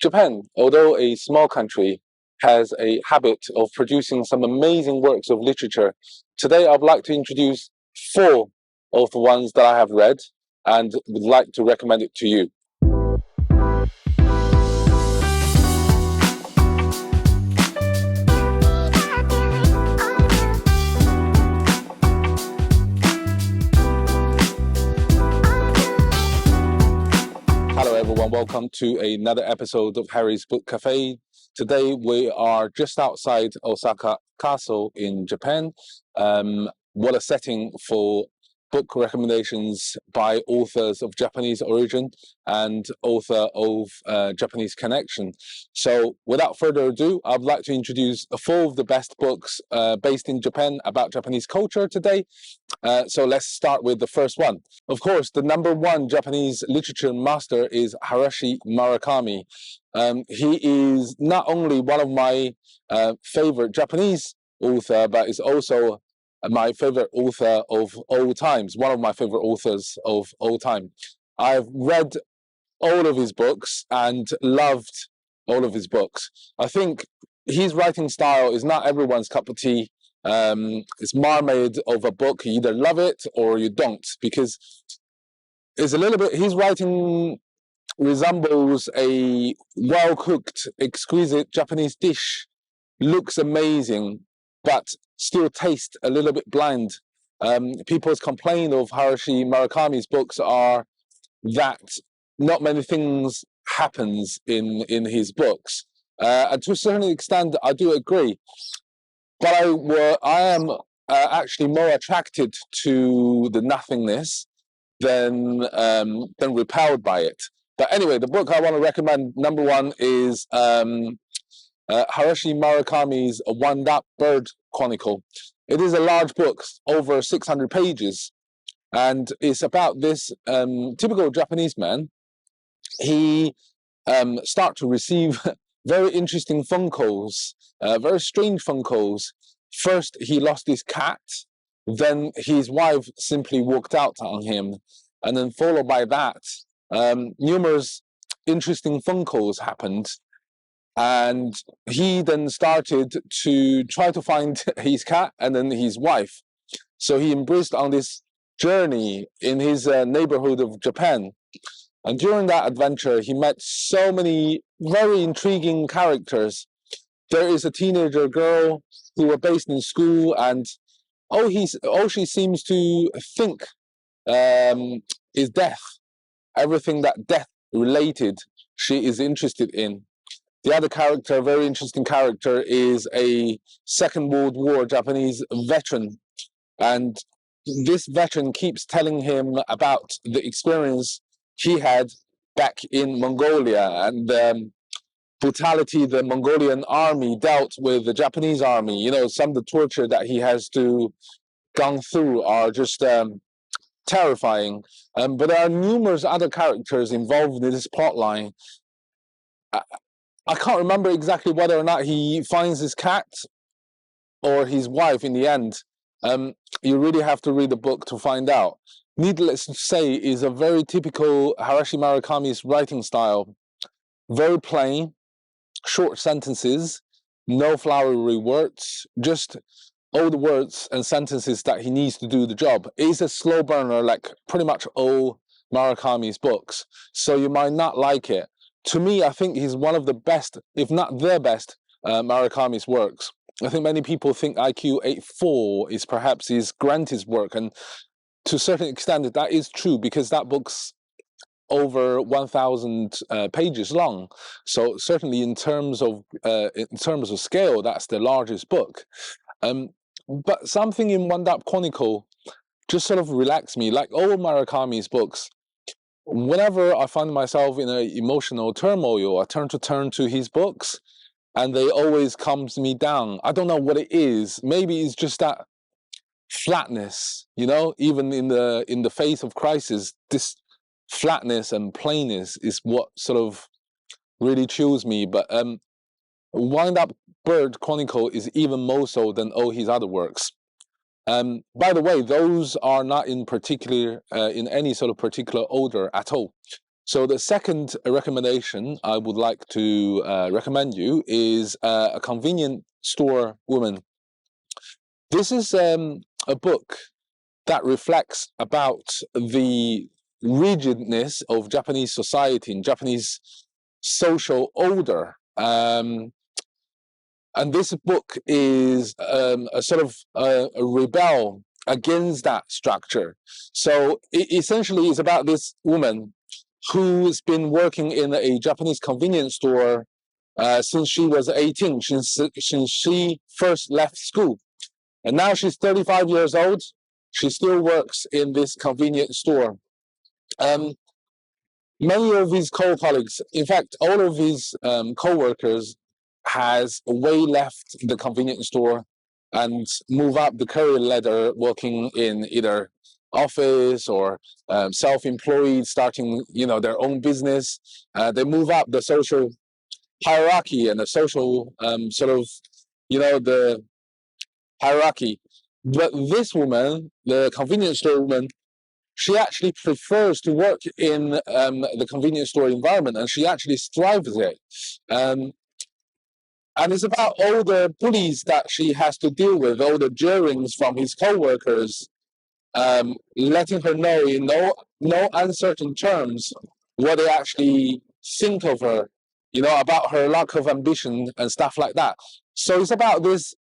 Japan, although a small country, has a habit of producing some amazing works of literature. Today, I'd like to introduce four of the ones that I have read and would like to recommend it to you. Hello everyone, welcome to another episode of Harry's Book Cafe. Today we are just outside Osaka Castle in Japan. What a setting for book recommendations by authors of Japanese origin and author of Japanese connection. So without further ado, I'd like to introduce four of the best books based in Japan about Japanese culture today. So let's start with the first one. Of course, the number one Japanese literature master is Haruki Murakami. He is not only one of my favorite Japanese author, but is also my favorite author of all times, one of my favorite authors of all time. I've read all of his books and loved all of his books. I think his writing style is not everyone's cup of tea. It's marmade of a book. You either love it or you don't, because it's a little bit, his writing resembles a well-cooked, exquisite Japanese dish. Looks amazing, but still tastes a little bit bland. People's complaint of Haruki Murakami's books are that not many things happens in his books. And to a certain extent, I do agree. But I am actually more attracted to the nothingness than repelled by it. But anyway, the book I want to recommend, number one, is Haruki Murakami's Wind Up Bird Chronicle. It is a large book, over 600 pages, and it's about this typical Japanese man. He starts to receive very interesting phone calls, very strange phone calls. First, he lost his cat, then his wife simply walked out on him, and then followed by that, numerous interesting phone calls happened. And he then started to try to find his cat and then his wife. So he embraced on this journey in his neighborhood of Japan. And during that adventure, he met so many very intriguing characters. There is a teenager girl who were based in school, and all she seems to think is death. Everything that death related, she is interested in. The other character, very interesting character, is a Second World War Japanese veteran. And this veteran keeps telling him about the experience he had back in Mongolia and the brutality the Mongolian army dealt with the Japanese army. You know, some of the torture that he has gone through are just terrifying. But there are numerous other characters involved in this plot line. I can't remember exactly whether or not he finds his cat or his wife in the end. You really have to read the book to find out. Needless to say, is a very typical Haruki Murakami's writing style. Very plain, short sentences, no flowery words, just all the words and sentences that he needs to do the job. It's a slow burner like pretty much all Murakami's books, so you might not like it. To me, I think he's one of the best, if not the best, Murakami's works. I think many people think IQ 84 is perhaps his grandest work, and to a certain extent that is true, because that book's over 1,000 pages long. So certainly in terms of scale, that's the largest book. But something in Wind Up Chronicle just sort of relaxed me. Like all Murakami's books, whenever I find myself in an emotional turmoil, I turn to his books, and they always calms me down. I don't know what it is. Maybe it's just that flatness, you know. Even in the face of crisis, this flatness and plainness is what sort of really chills me. But Wind Up Bird Chronicle is even more so than all his other works. By the way, those are not in particular in any sort of particular order at all. So the second recommendation I would like to recommend you is A Convenient Store Woman. This is a book that reflects about the rigidness of Japanese society and Japanese social order. And this book is a sort of a rebel against that structure. So it essentially is about this woman who's been working in a Japanese convenience store since she was 18, since she first left school. And now she's 35 years old. She still works in this convenience store. Many of his co-colleagues, in fact, all of his co-workers has way left the convenience store and move up the career ladder, working in either office or self-employed, starting their own business. They move up the social hierarchy and the social the hierarchy. But this woman, the convenience store woman, she actually prefers to work in the convenience store environment, and she actually thrives it. And it's about all the bullies that she has to deal with, all the jeerings from his co-workers, letting her know in no uncertain terms what they actually think of her, about her lack of ambition and stuff like that. So it's about this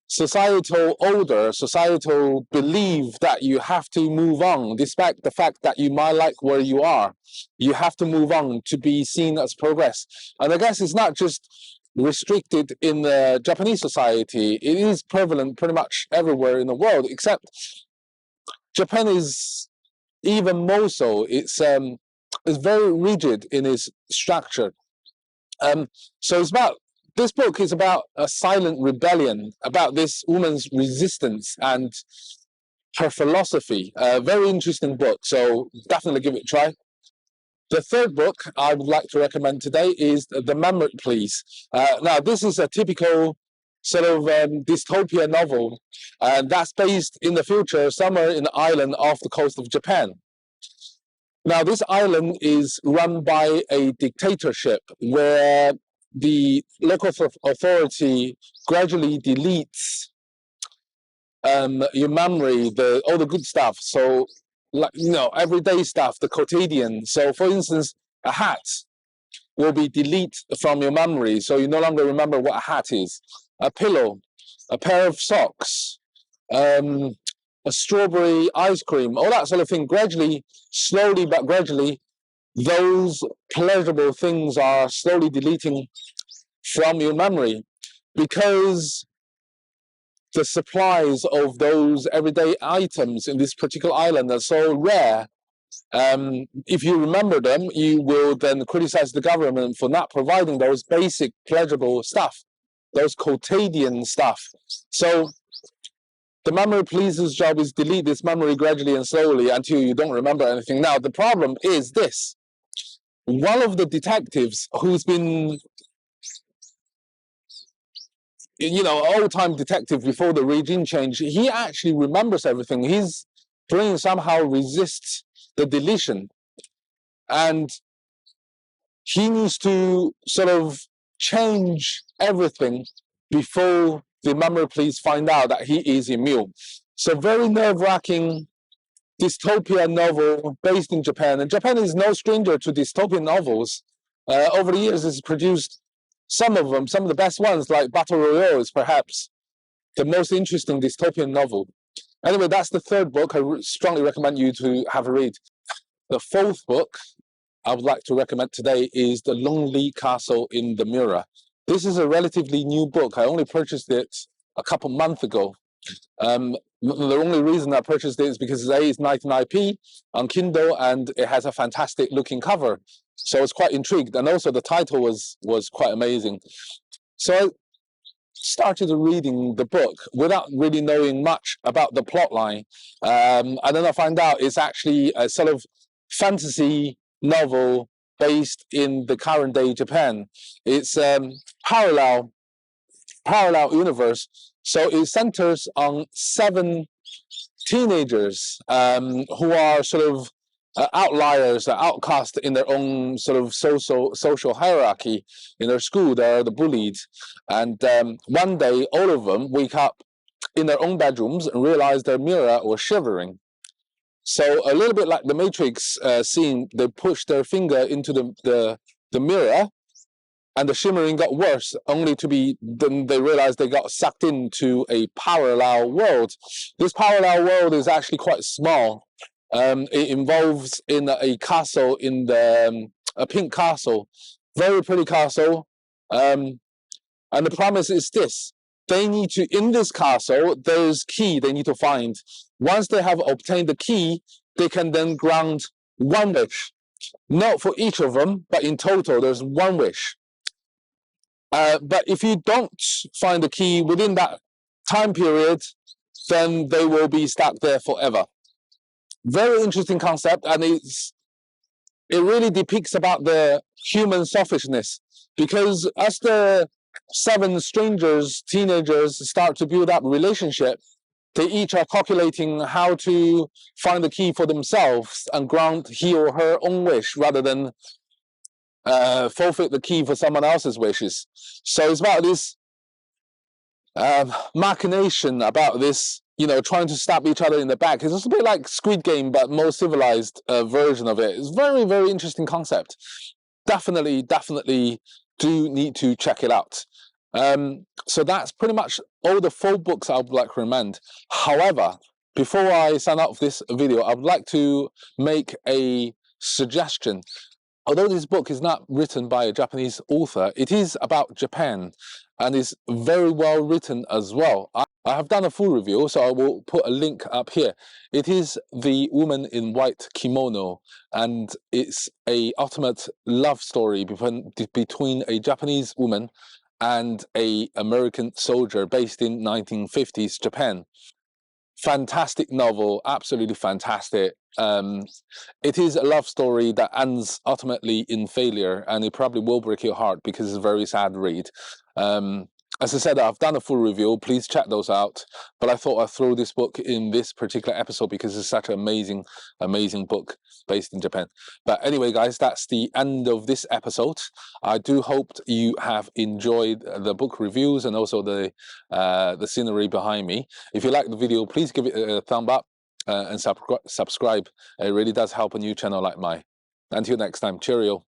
societal order, societal belief that you have to move on, despite the fact that you might like where you are. You have to move on to be seen as progress. And I guess it's not just restricted in the Japanese society. It is prevalent pretty much everywhere in the world, except Japan is even more so. It's very rigid in its structure. So this book is about a silent rebellion, about this woman's resistance and her philosophy. A very interesting book, so definitely give it a try. The third book I would like to recommend today is The Memory Please. Now, this is a typical sort of dystopia novel, and that's based in the future somewhere in the island off the coast of Japan. Now, this island is run by a dictatorship where the local authority gradually deletes your memory, all the good stuff. So, everyday stuff, the quotidian. So, for instance, a hat will be deleted from your memory, so you no longer remember what a hat is. A pillow, a pair of socks, a strawberry ice cream, all that sort of thing. Gradually, slowly but gradually, those pleasurable things are slowly deleting from your memory, because the supplies of those everyday items in this particular island are so rare. If you remember them, you will then criticize the government for not providing those basic pleasurable stuff, those quotidian stuff. So the memory police's job is delete this memory gradually and slowly until you don't remember anything. Now, the problem is this. One of the detectives who's been, old-time detective before the regime change, he actually remembers everything. His brain somehow resists the deletion. And he needs to sort of change everything before the memory police find out that he is immune. So very nerve-wracking dystopia novel based in Japan. And Japan is no stranger to dystopian novels. Over the years, it's produced some of the best ones, like Battle Royale is perhaps the most interesting dystopian novel. Anyway, that's the third book. I strongly recommend you to have a read. The fourth book I would like to recommend today is The Lonely Castle in the Mirror. This is a relatively new book. I only purchased it a couple months ago. The only reason I purchased it is because it's 99p on Kindle, and it has a fantastic looking cover. So I was quite intrigued, and also the title was quite amazing. So I started reading the book without really knowing much about the plot line. And then I find out it's actually a sort of fantasy novel based in the current day Japan. It's parallel universe. So it centers on 7 teenagers who are sort of outliers, outcast in their own sort of social hierarchy in their school. They're the bullied, and one day all of them wake up in their own bedrooms and realize their mirror was shivering. So a little bit like the Matrix scene, they push their finger into the mirror, and the shimmering got worse, only to be then they realized they got sucked into a parallel world. This parallel world is actually quite small. It involves in a castle in the a pink castle, very pretty castle, and the promise is this: they need to, in this castle, there's key they need to find. Once they have obtained the key, they can then grant one wish, not for each of them, but in total there's one wish. But if you don't find the key within that time period, then they will be stuck there forever. Very interesting concept, and it really depicts about the human selfishness, because as the 7 strangers, teenagers, start to build up relationship, they each are calculating how to find the key for themselves and grant he or her own wish rather than forfeit the key for someone else's wishes. So it's about this machination, about this, you know, trying to stab each other in the back. It's just a bit like Squid Game, but more civilized version of it. It's very, very interesting concept. Definitely do need to check it out. So that's pretty much all the 4 books I would like to recommend. However, before I sign off this video, I would like to make a suggestion. Although this book is not written by a Japanese author, it is about Japan and is very well written as well. I have done a full review, so I will put a link up here. It is The Woman in White Kimono, and it's a ultimate love story between a Japanese woman and an American soldier based in 1950s Japan. Fantastic novel, absolutely fantastic. It is a love story that ends ultimately in failure, and it probably will break your heart because it's a very sad read. As I said, I've done a full review. Please check those out. But I thought I'd throw this book in this particular episode because it's such an amazing, amazing book based in Japan. But anyway, guys, that's the end of this episode. I do hope you have enjoyed the book reviews and also the scenery behind me. If you like the video, please give it a thumb up and subscribe. It really does help a new channel like mine. Until next time, cheerio.